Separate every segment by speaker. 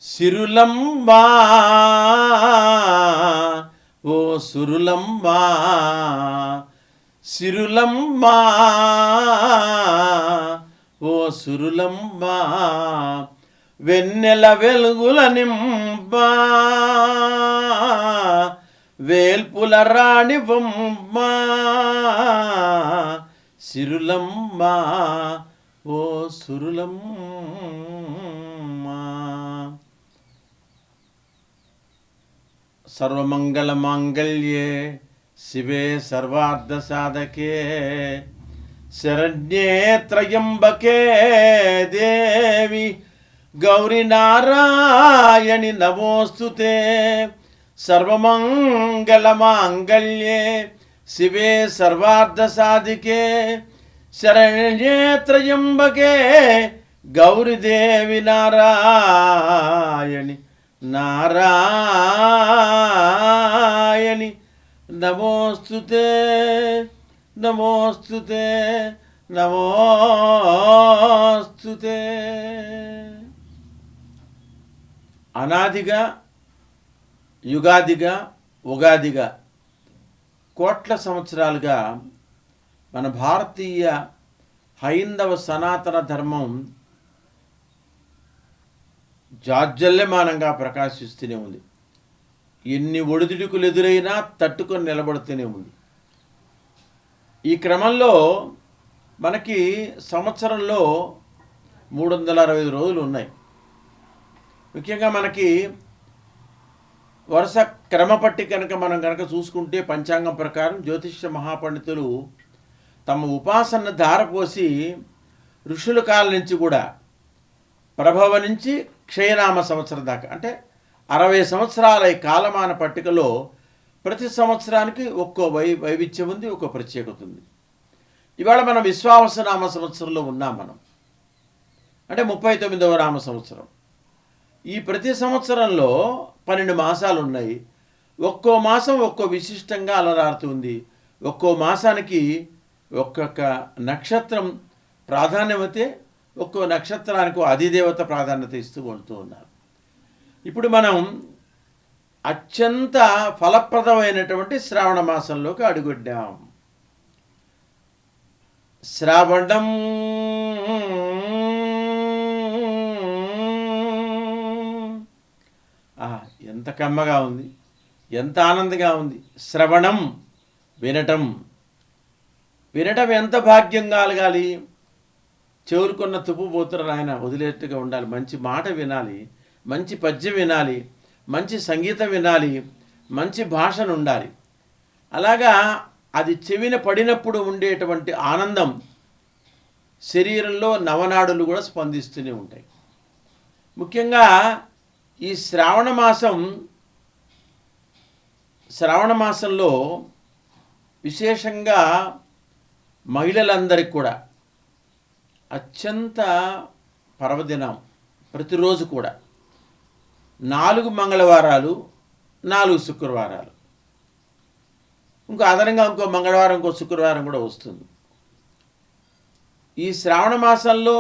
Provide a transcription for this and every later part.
Speaker 1: సిరులమ్మా ఓ సురులమ్మా సిరులమ్మా ఓ సురులమ్మా వెన్నెల వెలుగుల నింపా వేల్పుల రాణివమ్మా సిరులమ్మా ఓ సురులమ్మా. సర్వమంగళమాంగళ్యే శివే సర్వార్థసాధకే శరణ్యే త్రయంబకే దేవి గౌరీ నారాయణి నమోస్తుతే. సర్వమంగళమాంగళ్యే శివే సర్వార్థసాధికే శరణ్యే త్రయంబకే గౌరీదేవి నారాయణి నారాయణి నమోస్తుతే నమోస్తుతే నమోస్తుతే. అనాదిగా యుగాదిగా ఉగాదిగా కోట్ల సంవత్సరాలుగా మన భారతీయ హైందవ సనాతన ధర్మం జాజ్జల్యమానంగా ప్రకాశిస్తూనే ఉంది. ఎన్ని ఒడిదుడుకులు ఎదురైనా తట్టుకొని నిలబడుతూనే ఉంది. ఈ క్రమంలో మనకి సంవత్సరంలో 365 రోజులు ఉన్నాయి. ముఖ్యంగా మనకి వరుస క్రమపట్టి మనం కనుక చూసుకుంటే పంచాంగం ప్రకారం జ్యోతిష్య మహాపండితులు తమ ఉపాసన ధారపోసి ఋషుల కాలం నుంచి కూడా ప్రభవ నుంచి క్షయనామ సంవత్సరం దాకా అంటే 60 సంవత్సరాల ఈ కాలమాన పట్టికలో ప్రతి సంవత్సరానికి ఒక్కో వైవిధ్యం ఉంది, ఒక్కో ప్రత్యేకత ఉంది. ఇవాళ మనం విశ్వావసనామ సంవత్సరంలో ఉన్నాం. మనం అంటే 39వ నామ సంవత్సరం. ఈ ప్రతి సంవత్సరంలో 12 మాసాలు ఉన్నాయి. ఒక్కో మాసం ఒక్కో విశిష్టంగా అలరారుతుంది. ఒక్కో మాసానికి ఒక్కొక్క నక్షత్రం ప్రాధాన్యమైతే ఒక్కో నక్షత్రానికి అధిదేవత ప్రాధాన్యత ఇస్తూ ఉంటూ ఉన్నారు. ఇప్పుడు మనం అత్యంత ఫలప్రదమైనటువంటి శ్రావణ మాసంలోకి అడుగుడ్డాం. శ్రావణం ఎంత కమ్మగా ఉంది, ఎంత ఆనందంగా ఉంది. శ్రవణం వినటం, వినటం ఎంత భాగ్యం కలగాలి. చెవులుకున్న తుప్పు పోతున్న ఆయన వదిలేట్టుగా ఉండాలి. మంచి మాట వినాలి, మంచి పద్యం వినాలి, మంచి సంగీతం వినాలి, మంచి భాషను ఉండాలి. అలాగా అది చెవిన పడినప్పుడు ఉండేటువంటి ఆనందం శరీరంలో నవనాడులు కూడా స్పందిస్తూనే ఉంటాయి. ముఖ్యంగా ఈ శ్రావణ మాసంలో విశేషంగా మహిళలందరికీ కూడా అత్యంత పర్వదినం. ప్రతిరోజు కూడా 4 మంగళవారాలు, 4 శుక్రవారాలు, ఇంకో అదనంగా ఇంకో మంగళవారం, ఇంకో శుక్రవారం కూడా వస్తుంది. ఈ శ్రావణ మాసంలో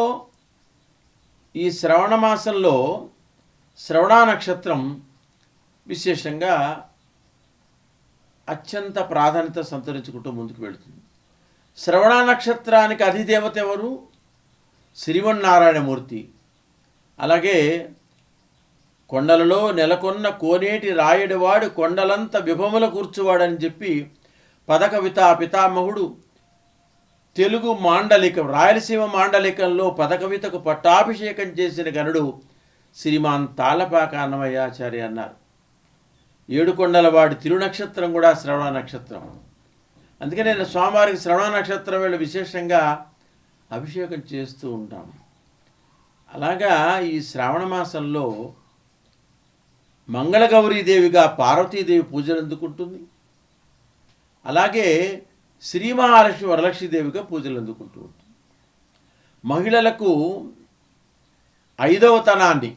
Speaker 1: శ్రవణ నక్షత్రం విశేషంగా అత్యంత ప్రాధాన్యత సంతరించుకుంటూ ముందుకు వెళుతుంది. శ్రవణ నక్షత్రానికి అధిదేవత ఎవరు? శ్రీమన్నారాయణమూర్తి. అలాగే కొండలలో నెలకొన్న కోనేటి రాయడివాడు కొండలంత విభవముల కూర్చువాడని చెప్పి పదకవితా పితామహుడు తెలుగు మాండలికం, రాయలసీమ మాండలికంలో పదకవితకు పట్టాభిషేకం చేసిన గనుడు శ్రీమాన్ తాళ్ళపాక అన్నమయ్యాచార్య అన్నారు. 7 కొండలవాడి తిరునక్షత్రం కూడా శ్రవణ నక్షత్రం. అందుకే నేను స్వామివారికి శ్రవణ నక్షత్రం వేళ విశేషంగా అభిషేకం చేస్తూ ఉంటాం. అలాగా ఈ శ్రావణ మాసంలో మంగళగౌరీదేవిగా పార్వతీదేవి పూజలు అందుకుంటుంది. అలాగే శ్రీ మహాలక్ష్మి వరలక్ష్మీదేవిగా పూజలు అందుకుంటూ ఉంటుంది. మహిళలకు 5వ తనాన్ని,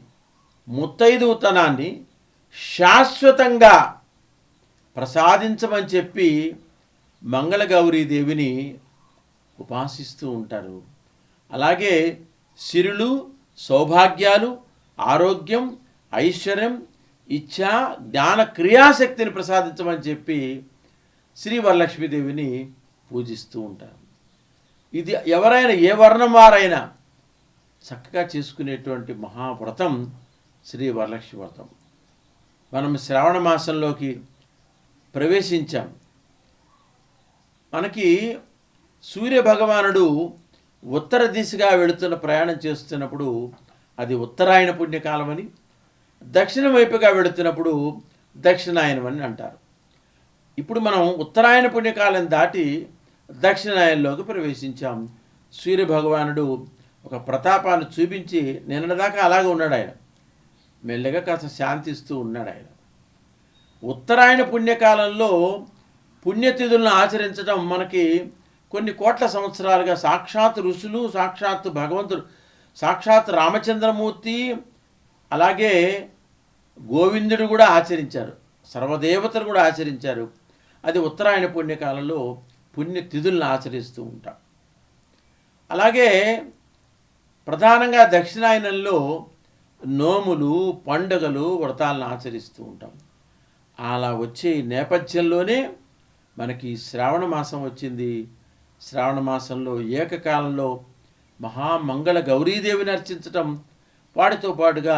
Speaker 1: ముత్తైదుతనాన్ని శాశ్వతంగా ప్రసాదించమని చెప్పి మంగళగౌరీదేవిని ఉపాసిస్తూ ఉంటారు. అలాగే సిరులు, సౌభాగ్యాలు, ఆరోగ్యం, ఐశ్వర్యం, ఇచ్ఛా, జ్ఞాన క్రియాశక్తిని ప్రసాదించమని చెప్పి శ్రీ వరలక్ష్మీదేవిని పూజిస్తూ ఉంటారు. ఇది ఎవరైనా ఏ వర్ణం వారైనా చక్కగా చేసుకునేటువంటి మహావ్రతం శ్రీ వరలక్ష్మి వ్రతం. మనం శ్రావణ మాసంలోకి ప్రవేశించాం. మనకి సూర్య భగవానుడు ఉత్తర దిశగా వెళుతున్న ప్రయాణం చేస్తున్నప్పుడు అది ఉత్తరాయణ పుణ్యకాలమని, దక్షిణ వైపుగా వెళుతున్నప్పుడు దక్షిణాయనం అని అంటారు. ఇప్పుడు మనం ఉత్తరాయణ పుణ్యకాలం దాటి దక్షిణాయనంలోకి ప్రవేశించాం. సూర్య భగవానుడు ఒక ప్రతాపాన్ని చూపించి నిన్నదాకా అలాగే ఉన్నాడు. ఆయన మెల్లగా కాస్త శాంతిస్తూ ఉన్నాడు. ఆయన ఉత్తరాయణ పుణ్యకాలంలో పుణ్యతిథులను ఆచరించడం మనకి కొన్ని కోట్ల సంవత్సరాలుగా సాక్షాత్ ఋషులు, సాక్షాత్ భగవంతుడు, సాక్షాత్ రామచంద్రమూర్తి, అలాగే గోవిందుడు కూడా ఆచరించారు, సర్వదేవతలు కూడా ఆచరించారు. అది ఉత్తరాయణ పుణ్యకాలంలో పుణ్యతిథులను ఆచరిస్తూ ఉంటాం. అలాగే ప్రధానంగా దక్షిణాయనంలో నోములు, పండుగలు, వ్రతాలను ఆచరిస్తూ ఉంటాం. అలా వచ్చే నేపథ్యంలోనే మనకి శ్రావణ మాసం వచ్చింది. శ్రావణ మాసంలో ఏకకాలంలో మహామంగళ గౌరీదేవిని అర్చించటం, వాటితో పాటుగా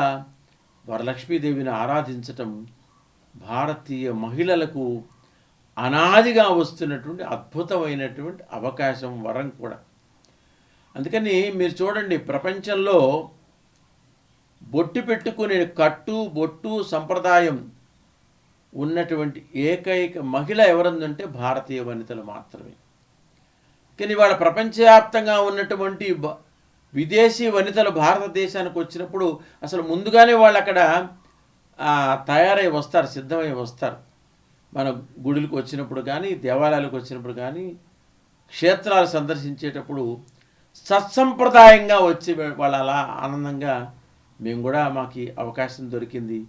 Speaker 1: వరలక్ష్మీదేవిని ఆరాధించటం భారతీయ మహిళలకు అనాదిగా వస్తున్నటువంటి అద్భుతమైనటువంటి అవకాశం, వరం కూడా. అందుకని మీరు చూడండి, ప్రపంచంలో బొట్టు పెట్టుకునే కట్టు బొట్టు సంప్రదాయం ఉన్నటువంటి ఏకైక మహిళ ఎవరందంటే భారతీయ వనితలు మాత్రమే. కానీ వాళ్ళ ప్రపంచవ్యాప్తంగా ఉన్నటువంటి విదేశీ వనితలు భారతదేశానికి వచ్చినప్పుడు అసలు ముందుగానే వాళ్ళు అక్కడ తయారై వస్తారు, సిద్ధమై వస్తారు. మన గుడులకు వచ్చినప్పుడు కానీ, దేవాలయాలకు వచ్చినప్పుడు కానీ, క్షేత్రాలు సందర్శించేటప్పుడు సత్సంప్రదాయంగా వచ్చి వాళ్ళు అలా ఆనందంగా మేము కూడా మాకు అవకాశం దొరికింది,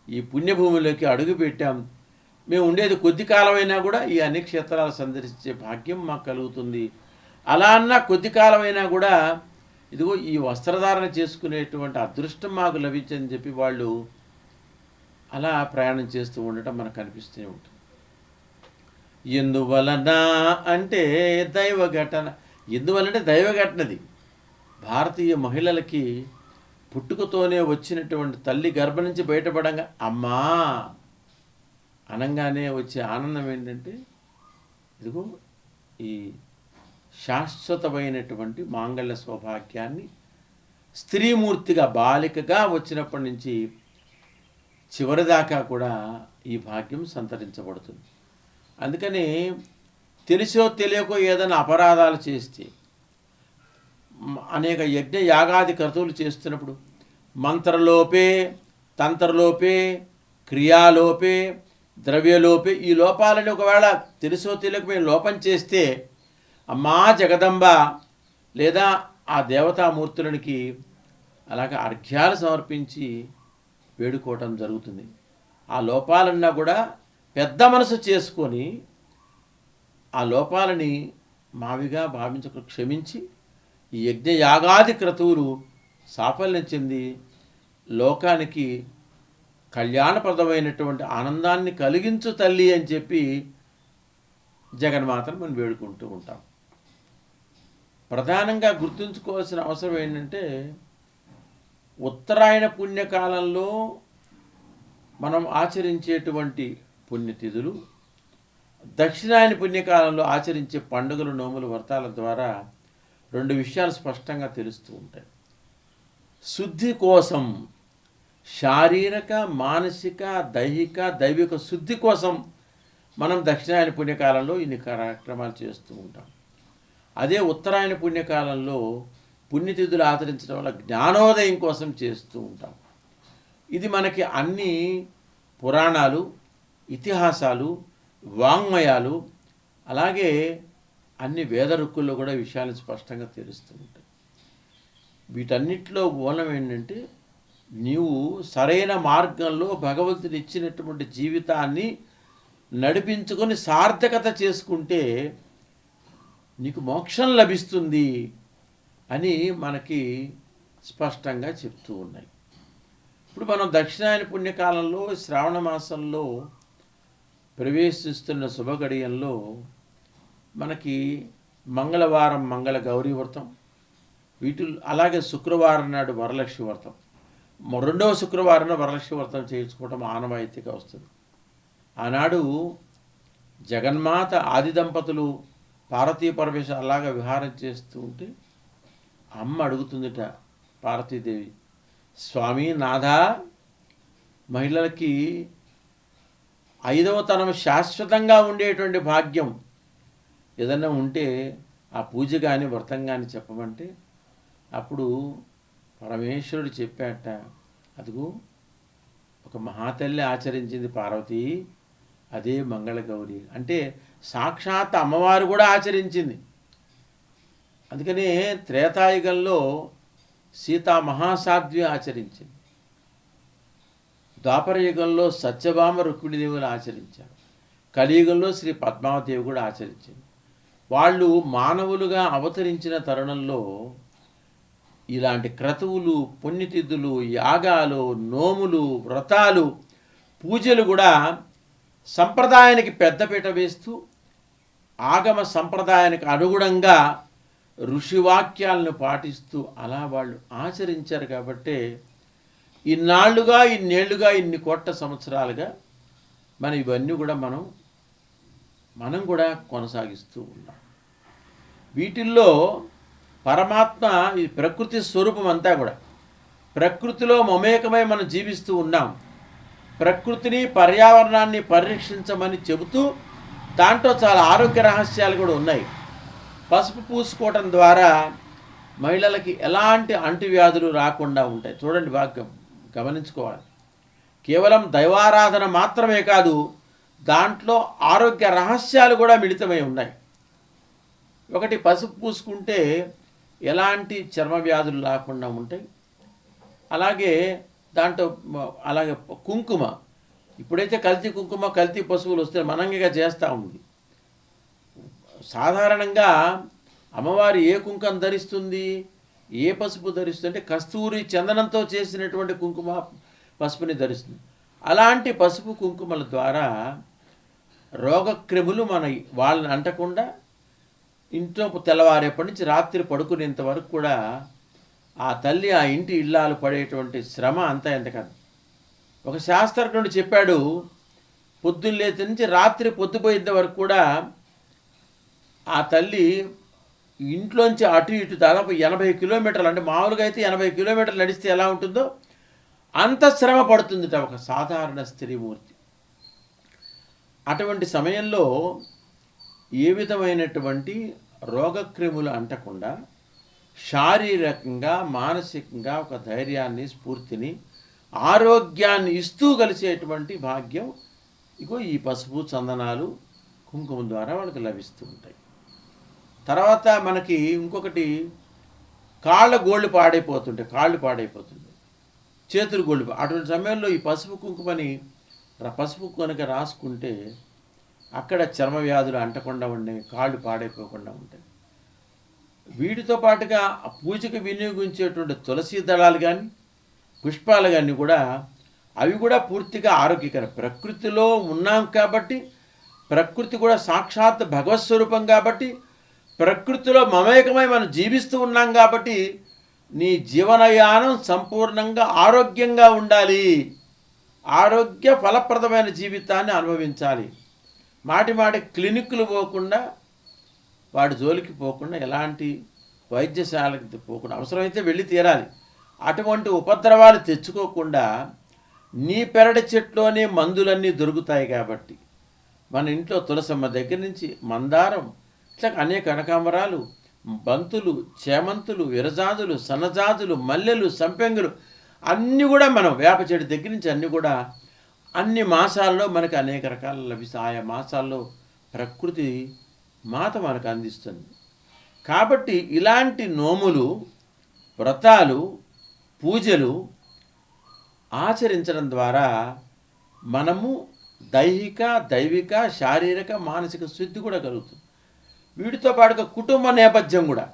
Speaker 1: ఈ పుణ్యభూమిలోకి అడుగు పెట్టాం, మేము ఉండేది కొద్ది కాలమైనా కూడా ఈ అన్ని క్షేత్రాలు సందర్శించే భాగ్యం మాకు కలుగుతుంది, అలా అన్న కొద్ది కాలమైనా కూడా ఇదిగో ఈ వస్త్రధారణ చేసుకునేటువంటి అదృష్టం మాకు లభించని చెప్పి వాళ్ళు అలా ప్రయాణం చేస్తూ ఉండటం మనకు కనిపిస్తూనే ఉంటుంది. ఎందువలన అంటే దైవ ఘటన. ఎందువలంటే దైవ ఘటనది. భారతీయ మహిళలకి పుట్టుకతోనే వచ్చినటువంటి తల్లి గర్భం నుంచి బయటపడంగా అమ్మా అనంగానే వచ్చే ఆనందం ఏంటంటే ఇదిగో ఈ శాశ్వతమైనటువంటి మాంగళ్య సౌభాగ్యాన్ని స్త్రీమూర్తిగా బాలికగా వచ్చినప్పటి నుంచి చివరిదాకా కూడా ఈ భాగ్యం సంతరించబడుతుంది. అందుకని తెలిసో తెలియకో ఏదైనా అపరాధాలు చేస్తే, అనేక యజ్ఞ యాగాది క్రతువులు చేస్తున్నప్పుడు మంత్రలోపే, తంత్రలోపే, క్రియాలోపే, ద్రవ్యలోపే, ఈ లోపాలని ఒకవేళ తెలుసో తెలియక మేము లోపం చేస్తే అమ్మా జగదంబ లేదా ఆ దేవతామూర్తులకి అలాగే అర్ఘ్యాలు సమర్పించి వేడుకోవటం జరుగుతుంది. ఆ లోపాలన్నా కూడా పెద్ద మనసు చేసుకొని ఆ లోపాలని మావిగా భావించక క్షమించి ఈ యజ్ఞ యాగాది క్రతువులు సాఫల్యం చెంది లోకానికి కళ్యాణప్రదమైనటువంటి ఆనందాన్ని కలిగించు తల్లి అని చెప్పి జగన్మాతను మనం వేడుకుంటూ ఉంటాం. ప్రధానంగా గుర్తుంచుకోవాల్సిన అవసరం ఏంటంటే ఉత్తరాయణ పుణ్యకాలంలో మనం ఆచరించేటువంటి పుణ్యతిథులు, దక్షిణాయన పుణ్యకాలంలో ఆచరించే పండుగలు, నోములు, వ్రతాల ద్వారా రెండు విషయాలు స్పష్టంగా తెలుస్తూ ఉంటాయి. శుద్ధి కోసం, శారీరక, మానసిక, దైహిక, దైవిక శుద్ధి కోసం మనం దక్షిణాయన పుణ్యకాలంలో ఇన్ని కార్యక్రమాలు చేస్తూ ఉంటాం. అదే ఉత్తరాయణ పుణ్యకాలంలో పుణ్యతిథులు ఆచరించడం వల్ల జ్ఞానోదయం కోసం చేస్తూ ఉంటాం. ఇది మనకి అన్ని పురాణాలు, ఇతిహాసాలు, వాంగ్మయాలు, అలాగే అన్ని వేదరుక్కుల్లో కూడా విషయాలు స్పష్టంగా తెలుస్తూ ఉంటాయి. వీటన్నిటిలో మూలం ఏంటంటే నీవు సరైన మార్గంలో భగవంతుడు ఇచ్చినటువంటి జీవితాన్ని నడిపించుకొని సార్థకత చేసుకుంటే నీకు మోక్షం లభిస్తుంది అని మనకి స్పష్టంగా చెప్తూ ఉన్నాయి. ఇప్పుడు మనం దక్షిణాయన పుణ్యకాలంలో శ్రావణ మాసంలో ప్రవేశిస్తున్న శుభగడియంలో మనకి మంగళవారం మంగళ గౌరీ వ్రతం, అలాగే శుక్రవారం నాడు వరలక్ష్మి వ్రతం, రెండవ శుక్రవారం వరలక్ష్మి వ్రతం చేయించుకోవటం ఆనవాయితీగా వస్తుంది. ఆనాడు జగన్మాత ఆది దంపతులు పార్వతీ పరమేశ్వర అలాగా విహారం చేస్తూ ఉంటే అమ్మ అడుగుతుందిట పార్వతీదేవి, స్వామి నాథా, మహిళలకి 5వ తనం శాశ్వతంగా ఉండేటువంటి భాగ్యం ఏదన్నా ఉంటే ఆ పూజ కానీ వ్రతం కానీ చెప్పమంటే అప్పుడు పరమేశ్వరుడు చెప్పాట, అదిగో ఒక మహాతల్లి ఆచరించింది పార్వతి, అదే మంగళగౌరి. అంటే సాక్షాత్ అమ్మవారు కూడా ఆచరించింది. అందుకనే త్రేతాయుగంలో సీతా మహాసాధ్వి ఆచరించింది, ద్వాపర యుగంలో సత్యభామ రుక్మిణీదేవులు ఆచరించారు, కలియుగంలో శ్రీ పద్మావదేవి కూడా ఆచరించింది. వాళ్ళు మానవులుగా అవతరించిన తరుణంలో ఇలాంటి క్రతువులు, పుణ్యతిథులు, యాగాలు, నోములు, వ్రతాలు, పూజలు కూడా సంప్రదాయానికి పెద్దపీట వేస్తూ ఆగమ సంప్రదాయానికి అనుగుణంగా ఋషివాక్యాలను పాటిస్తూ అలా వాళ్ళు ఆచరించారు. కాబట్టే ఇన్నాళ్లుగా, ఇన్నేళ్లుగా, ఇన్ని కోట్ల సంవత్సరాలుగా మనం ఇవన్నీ కూడా మనం కూడా కొనసాగిస్తూ ఉన్నాం. వీటిల్లో పరమాత్మ ఈ ప్రకృతి స్వరూపం అంతా కూడా ప్రకృతిలో మమేకమై మనం జీవిస్తూ ఉన్నాం. ప్రకృతిని, పర్యావరణాన్ని పరిరక్షించమని చెబుతూ దాంట్లో చాలా ఆరోగ్య రహస్యాలు కూడా ఉన్నాయి. పసుపు పూసుకోవటం ద్వారా మహిళలకి ఎలాంటి అంటువ్యాధులు రాకుండా ఉంటాయి. చూడండి, బాగా గమనించుకోవాలి. కేవలం దైవారాధన మాత్రమే కాదు, దాంట్లో ఆరోగ్య రహస్యాలు కూడా మిళితమై ఉన్నాయి. ఒకటి, పసుపు పూసుకుంటే ఎలాంటి చర్మ వ్యాధులు రాకుండా ఉంటాయి. అలాగే అలాగే కుంకుమ, ఇప్పుడైతే కల్తీ కుంకుమ, కల్తీ పశువులు వస్తే మనంగా చేస్తూ ఉంది. సాధారణంగా అమ్మవారు ఏ కుంకుమ ధరిస్తుంది, ఏ పసుపు ధరిస్తుంది అంటే కస్తూరి చందనంతో చేసినటువంటి కుంకుమ పసుపుని ధరిస్తుంది. అలాంటి పసుపు కుంకుమల ద్వారా రోగక్రిములు వాళ్ళని అంటకుండా ఇంట్లో తెల్లవారేపటి నుంచి రాత్రి పడుకునేంత వరకు కూడా ఆ తల్లి, ఆ ఇంటి ఇల్లాలు పడేటువంటి శ్రమ అంతా ఎంత కాదు. ఒక శాస్త్రజ్ఞుడు చెప్పాడు, పొద్దున్న లేచి నుంచి రాత్రి పొద్దుపోయేంత వరకు కూడా ఆ తల్లి ఇంట్లోంచి అటు ఇటు దాదాపు 80 కిలోమీటర్లు, అంటే మామూలుగా అయితే 80 కిలోమీటర్లు నడిస్తే ఎలా ఉంటుందో అంత శ్రమ పడుతుందిట ఒక సాధారణ స్త్రీమూర్తి. అటువంటి సమయంలో ఏ విధమైనటువంటి రోగక్రిములు అంటకుండా శారీరకంగా, మానసికంగా ఒక ధైర్యాన్ని, స్ఫూర్తిని, ఆరోగ్యాన్ని ఇస్తూ కలిసేటువంటి భాగ్యం ఇగో ఈ పసుపు, చందనాలు, కుంకుమ ద్వారా వాళ్ళకి లభిస్తూ ఉంటాయి. తర్వాత మనకి ఇంకొకటి, కాళ్ళ గోళ్ళు పాడైపోతుంటాయి, చేతులు గోళ్ళు. అటువంటి సమయంలో ఈ పసుపు కుంకుమని పసుపు కనుక రాసుకుంటే అక్కడ చర్మ వ్యాధులు అంటకుండా ఉండే, కాళ్ళు పాడైపోకుండా ఉంటాయి. వీటితో పాటుగా పూజకు వినియోగించేటువంటి తులసి దళాలు కానీ, పుష్పాలు కానీ కూడా అవి కూడా పూర్తిగా ఆరోగ్యకరం. ప్రకృతిలో ఉన్నాం కాబట్టి, ప్రకృతి కూడా సాక్షాత్ భగవత్ స్వరూపం కాబట్టి, ప్రకృతిలో మమేకమై మనం జీవిస్తూ ఉన్నాం కాబట్టి నీ జీవనయానం సంపూర్ణంగా ఆరోగ్యంగా ఉండాలి, ఆరోగ్య ఫలప్రదమైన జీవితాన్ని అనుభవించాలి. మాటి క్లినిక్లు పోకుండా, వాడి జోలికి పోకుండా, ఎలాంటి వైద్యశాలకు పోకుండా, అవసరమైతే వెళ్ళి తీరాలి. అటువంటి ఉపద్రవాలు తెచ్చుకోకుండా నీ పెరటి చెట్లోనే మందులన్నీ దొరుకుతాయి. కాబట్టి మన ఇంట్లో తులసమ్మ దగ్గర నుంచి మందారం, ఇట్లా అనేక కనకాంబరాలు, బంతులు, చేమంతులు, విరజాజులు, సన్నజాజులు, మల్లెలు, సంపెంగులు అన్నీ కూడా మనం వేప చెట్టు దగ్గర నుంచి అన్నీ కూడా అన్ని మాసాల్లో మనకు అనేక రకాలు లభిస్తాయి. ఆయా మాసాల్లో ప్రకృతి మాత మనకు అందిస్తుంది. కాబట్టి ఇలాంటి నోములు, వ్రతాలు, పూజలు ఆచరించడం ద్వారా మనము దైవిక, శారీరక, మానసిక శుద్ధి కూడా కలుగుతుంది. వీటితో పాటుగా కుటుంబ నేపథ్యం కూడా,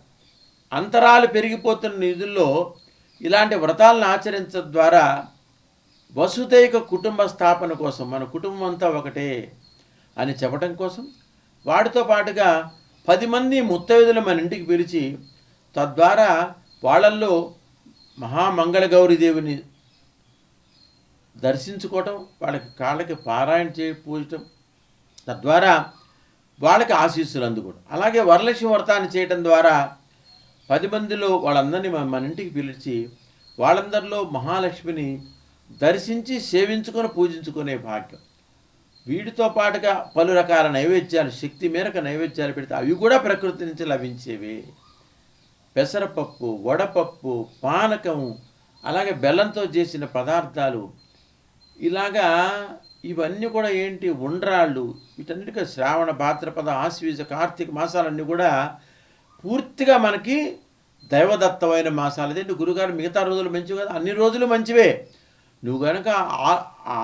Speaker 1: అంతరాలు పెరిగిపోతున్న నిధుల్లో ఇలాంటి వ్రతాలను ఆచరించడం ద్వారా వసుదైక కుటుంబ స్థాపన కోసం, మన కుటుంబం అంతా ఒకటే అని చెప్పడం కోసం వాటితో పాటుగా 10 మంది ముత్తైదులు మన ఇంటికి పిలిచి తద్వారా వాళ్ళల్లో మహామంగళ గౌరీదేవిని దర్శించుకోవటం, వాళ్ళకి కాళ్ళకి పారాయణ పూజటం, తద్వారా వాళ్ళకి ఆశీస్సులు అందుకోవడం. అలాగే వరలక్ష్మి వ్రతాన్ని చేయటం ద్వారా 10 మందిలో వాళ్ళందరినీ మన ఇంటికి పిలిచి వాళ్ళందరిలో మహాలక్ష్మిని దర్శించి సేవించుకొని పూజించుకునే భాగ్యం. వీటితో పాటుగా పలు రకాల నైవేద్యాలు, శక్తి మేరకు నైవేద్యాలు పెడితే అవి కూడా ప్రకృతి నుంచి లభించేవే. పెసరపప్పు, వడపప్పు, పానకం, అలాగే బెల్లంతో చేసిన పదార్థాలు, ఇలాగా ఇవన్నీ కూడా ఏంటి, ఉండ్రాళ్ళు, వీటన్నిటికీ శ్రావణ, భాద్రపద, ఆశ్వీజ, కార్తీక మాసాలన్నీ కూడా పూర్తిగా మనకి దైవదత్తమైన మాసాలు. అదేంటి గురుగారు మిగతా రోజులు మంచివి కదా? అన్ని రోజులు మంచివే. నువ్వు కనుక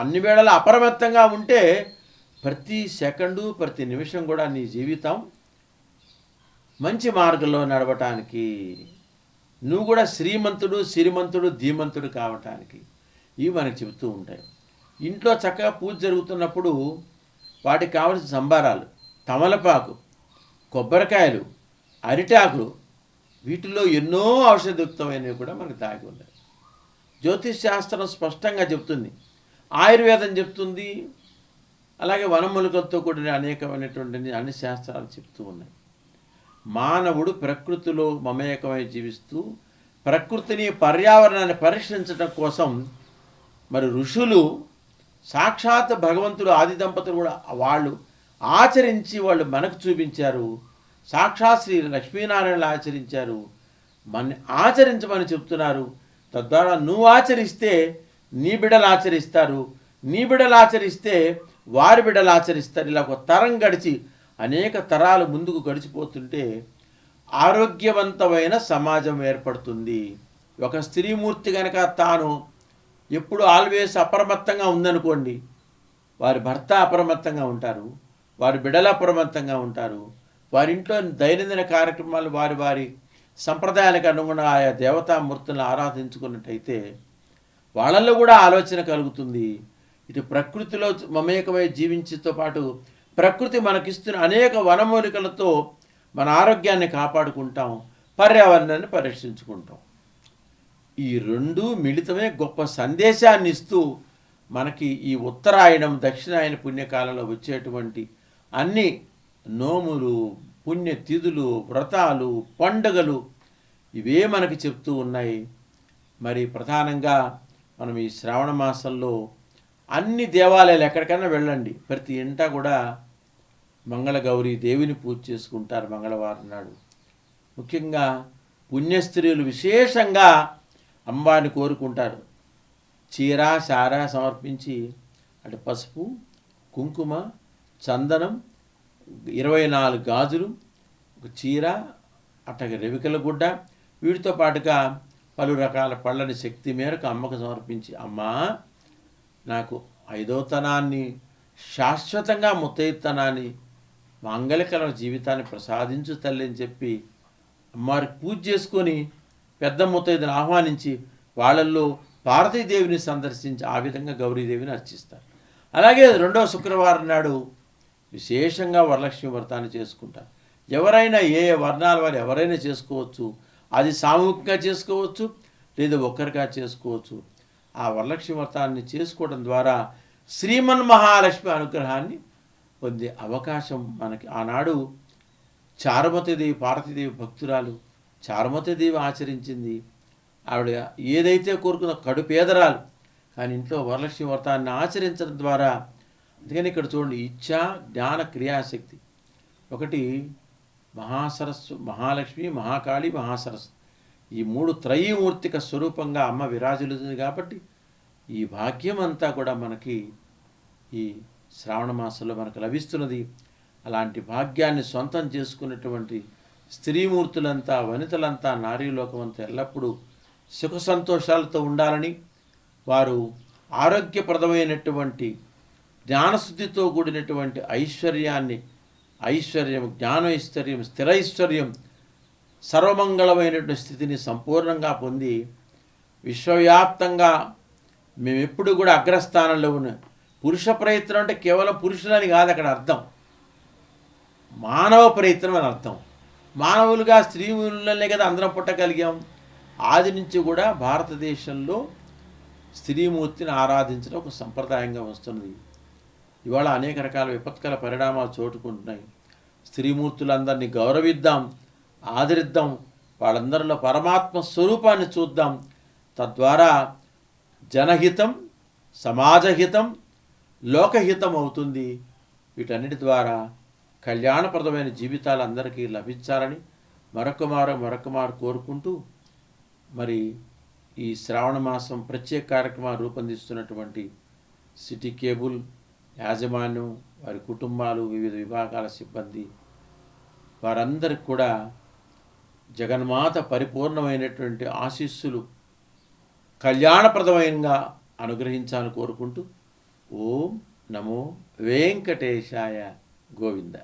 Speaker 1: అన్ని వేళలా అప్రమత్తంగా ఉంటే ప్రతి సెకండు, ప్రతి నిమిషం కూడా నీ జీవితం మంచి మార్గంలో నడవటానికి, నువ్వు కూడా శ్రీమంతుడు, సిరిమంతుడు, ధీమంతుడు కావటానికి ఇవి మనకు చెబుతూ ఉంటాయి. ఇంట్లో చక్కగా పూజ జరుగుతున్నప్పుడు వాటికి కావలసిన సంబారాలు, తమలపాకు, కొబ్బరికాయలు, అరిటాకులు, వీటిలో ఎన్నో ఔషధయుక్తమైనవి కూడా మనకు దాగి ఉన్నాయి. జ్యోతిష్ శాస్త్రం స్పష్టంగా చెప్తుంది, ఆయుర్వేదం చెప్తుంది, అలాగే వనమూలికలతో కూడిన అనేకమైనటువంటి అన్ని శాస్త్రాలు చెప్తూ ఉన్నాయి. మానవుడు ప్రకృతిలో మమేకమై జీవిస్తూ ప్రకృతిని, పర్యావరణాన్ని పరీక్షించడం కోసం మరి ఋషులు, సాక్షాత్ భగవంతుడు, ఆది దంపతులు కూడా వాళ్ళు ఆచరించి వాళ్ళు మనకు చూపించారు. సాక్షాత్ శ్రీ లక్ష్మీనారాయణలు ఆచరించారు, మన ఆచరించమని చెప్తున్నారు. తద్వారా నువ్వు ఆచరిస్తే నీ బిడ్డలు ఆచరిస్తారు, నీ బిడ్డలు ఆచరిస్తే వారి బిడ్డలు ఆచరిస్తారు. ఇలా ఒక తరం గడిచి అనేక తరాలు ముందుకు గడిచిపోతుంటే ఆరోగ్యవంతమైన సమాజం ఏర్పడుతుంది. ఒక స్త్రీమూర్తి కనుక తాను ఎప్పుడు ఆల్వేస్ అప్రమత్తంగా ఉందనుకోండి, వారి భర్త అప్రమత్తంగా ఉంటారు, వారి బిడ్డలు అప్రమత్తంగా ఉంటారు. వారి ఇంట్లో దైనందిన కార్యక్రమాలు వారి వారి సంప్రదాయాలకు అనుగుణంగా ఆయా దేవతామూర్తులను ఆరాధించుకున్నట్టయితే వాళ్ళల్లో కూడా ఆలోచన కలుగుతుంది. ఇటు ప్రకృతిలో మమేకమై జీవించతో పాటు ప్రకృతి మనకిస్తున్న అనేక వనమూలికలతో మన ఆరోగ్యాన్ని కాపాడుకుంటాం, పర్యావరణాన్ని పరిరక్షించుకుంటాం. ఈ రెండు మిళితమే గొప్ప సందేశాన్ని ఇస్తూ మనకి ఈ ఉత్తరాయణం, దక్షిణాయన పుణ్యకాలంలో వచ్చేటువంటి అన్ని నోములు, పుణ్యతిథులు, వ్రతాలు, పండుగలు ఇవే మనకి చెప్తూ ఉన్నాయి. మరి ప్రధానంగా మనం ఈ శ్రావణ మాసంలో అన్ని దేవాలయాలు ఎక్కడికైనా వెళ్ళండి, ప్రతి ఇంటా కూడా మంగళగౌరీ దేవిని పూజ చేసుకుంటారు మంగళవారం నాడు. ముఖ్యంగా పుణ్యస్త్రీలు విశేషంగా అమ్మవారిని కోరుకుంటారు. చీర, సార సమర్పించి అటు పసుపు, కుంకుమ, చందనం, 24 గాజులు, ఒక చీర, అట్టగా రెవికల గుడ్డ, వీటితో పాటుగా పలు రకాల పళ్ళని శక్తి మేరకు అమ్మకు సమర్పించి, అమ్మా నాకు 5వ తనాన్ని, శాశ్వతంగా ముత్తైదుతనాన్ని, మంగళకర జీవితాన్ని ప్రసాదించు తల్లి అని చెప్పి అమ్మవారికి పూజ చేసుకొని పెద్ద ముత్తైదుని ఆహ్వానించి వాళ్ళల్లో పార్వతీదేవిని సందర్శించి ఆ విధంగా గౌరీదేవిని అర్చిస్తారు. అలాగే 2వ శుక్రవారం నాడు విశేషంగా వరలక్ష్మి వ్రతాన్ని చేసుకుంటారు. ఎవరైనా ఏ వర్ణాల వారు ఎవరైనా చేసుకోవచ్చు, అది సామూహికంగా చేసుకోవచ్చు, లేదా ఒక్కరిగా చేసుకోవచ్చు. ఆ వరలక్ష్మి వ్రతాన్ని చేసుకోవడం ద్వారా శ్రీమన్మహాలక్ష్మి అనుగ్రహాన్ని పొందే అవకాశం మనకి. ఆనాడు చారుమతీదేవి, పార్వతీదేవి భక్తురాలు, చారుమతీదేవి ఆచరించింది. ఆవిడ ఏదైతే కోరుకుందో కడుపేదరాలు, కానీ ఇంట్లో వరలక్ష్మి వ్రతాన్ని ఆచరించడం ద్వారా, అందుకని ఇక్కడ చూడండి, ఇచ్ఛా, జ్ఞాన, క్రియాశక్తి. ఒకటి మహాసరస్సు, మహాలక్ష్మి, మహాకాళి, మహాసరస్సు, ఈ 3 త్రయీమూర్తిక స్వరూపంగా అమ్మ విరాజులుతుంది. కాబట్టి ఈ భాగ్యం అంతా కూడా మనకి ఈ శ్రావణ మాసంలో మనకు లభిస్తున్నది. అలాంటి భాగ్యాన్ని సొంతం చేసుకున్నటువంటి స్త్రీమూర్తులంతా, వనితలంతా, నారీలోకమంతా ఎల్లప్పుడూ సుఖ సంతోషాలతో ఉండాలని, వారు ఆరోగ్యప్రదమైనటువంటి జ్ఞానశుద్ధితో కూడినటువంటి ఐశ్వర్యం, జ్ఞానైశ్వర్యం, స్థిరైశ్వర్యం, సర్వమంగళమైనటువంటి స్థితిని సంపూర్ణంగా పొంది విశ్వవ్యాప్తంగా మేము ఎప్పుడు కూడా అగ్రస్థానంలో ఉన్నాం. పురుష ప్రయత్నం అంటే కేవలం పురుషులని కాదు అక్కడ అర్థం, మానవ ప్రయత్నం అని అర్థం. మానవులుగా స్త్రీలనే కదా అందరం పుట్టగలిగాం. ఆది నుంచి కూడా భారతదేశంలో స్త్రీమూర్తిని ఆరాధించడం ఒక సంప్రదాయంగా వస్తున్నది. ఇవాళ అనేక రకాల విపత్కర పరిణామాలు చోటుకుంటున్నాయి. స్త్రీమూర్తులందరినీ గౌరవిద్దాం, ఆదరిద్దాం, వాళ్ళందరిలో పరమాత్మ స్వరూపాన్ని చూద్దాం. తద్వారా జనహితం, సమాజహితం, లోకహితం అవుతుంది. వీటన్నిటి ద్వారా కళ్యాణప్రదమైన జీవితాలు అందరికీ లభించాలని మరొకమారు కోరుకుంటూ, మరి ఈ శ్రావణ మాసం ప్రత్యేక కార్యక్రమాలు రూపొందిస్తున్నటువంటి సిటీ కేబుల్ యాజమాన్యం, వారి కుటుంబాలు, వివిధ విభాగాల సిబ్బంది, వారందరికి కూడా జగన్మాత పరిపూర్ణమైనటువంటి ఆశీస్సులు కళ్యాణప్రదమైనగా అనుగ్రహించాలని కోరుకుంటూ, ఓం నమో వెంకటేశాయ గోవింద.